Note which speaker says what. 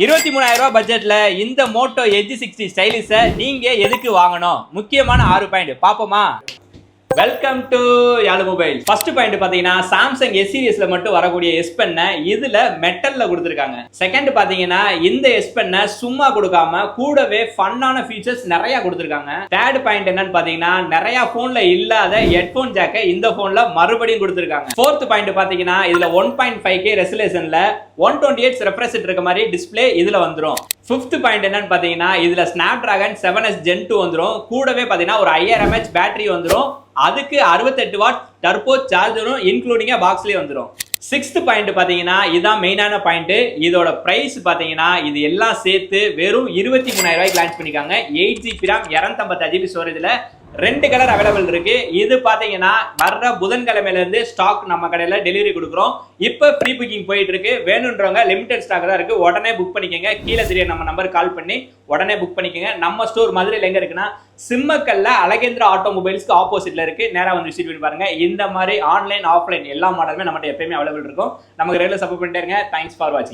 Speaker 1: 23,000 பட்ஜெட்ல இந்த Moto edge 60 ஸ்டைலிஷை நீங்க எதுக்கு வாங்கணும்? முக்கியமான 6 பாயிண்ட் பாப்போமா? Welcome to Yazh mobile. First point பாத்தீங்கன்னா சாம்சங் எஸ் சீரிஸ்ல மட்டும் வரக்கூடிய எஸ் பென்னை இதுல மெட்டல்ல கொடுத்திருக்காங்க. செகண்ட் பாத்தீங்கன்னா இந்த எஸ் பென்னை சும்மா கொடுக்காம கூடவே ஃபன்னான ஃபீச்சர்ஸ் நிறைய கொடுத்திருக்காங்க. தேர்ட் பாயிண்ட் என்னன்னு பாத்தீங்கன்னா நிறைய போன்ல இல்லாத ஹெட்போன் ஜாக்கை இந்த போன்ல மறுபடியும் கொடுத்திருக்காங்க. ஃபோர்த் பாயிண்ட் பாத்தீங்கன்னா இதுல 1.5K ரெசல்யூஷன்ல 128 ரெஃப்ரெஷ் இருக்க மாதிரி டிஸ்பிளே இதுல வந்துரும். ஃபிஃப்த் பாயிண்ட் என்னன்னு பாத்தீங்கன்னா இதுல ஸ்னாப்டிராகன் 7S Gen 2 வந்துரும். கூடவே பாத்தீங்கன்னா ஒரு 5000 mAh பேட்டரி வந்துரும். அதுக்கு 68 வாட் டர்போ சார்ஜரும் இன்க்ளூடிங்கா பாக்ஸ்லயே வந்துரும். சிக்ஸ்த் பாயிண்ட் பாத்தீங்கன்னா இதான் மெயினான பாயிண்ட். இதோட பிரைஸ் பாத்தீங்கன்னா இது எல்லாம் சேர்த்து வெறும் 23,000 ரூபாய்க்கு லான்ச் பண்ணிருக்காங்க. 8GB RAM 256GB ஸ்டோரேஜ்ல 2 colour available இருக்கு. இது பாத்தீங்கன்னா வர்ற புதன்கிழமையில இருந்து ஸ்டாக் நம்ம கடையில டெலிவரி கொடுக்குறோம். இப்ப ப்ரீ புக்கிங் போயிட்டு இருக்கு. வேணும்ன்றவங்க லிமிடெட் ஸ்டாக் தான் இருக்கு, உடனே புக் பண்ணிக்கங்க. கீழே தெரிய நம்ம நம்பர் கால் பண்ணி உடனே புக் பண்ணிக்கங்க. நம்ம ஸ்டோர் மதுரையில் எங்க இருக்குன்னா சிம்மக்கல்ல அழகேந்திரா ஆட்டோமொபைல்ஸ்க்கு ஆப்போசிட்ல இருக்கு. நேரா வந்து விசிட் பண்ணி பாருங்க. இந்த மாதிரி ஆன்லைன் ஆஃப்லைன் எல்லா மாடலுமே நம்மகிட்ட எப்பயுமே அவைலபிள் இருக்கும். நமக்கு ரெகுலர் சப்போர்ட் பண்ணிட்டே இருங்க. தேங்க்ஸ் ஃபார் வாட்சிங்.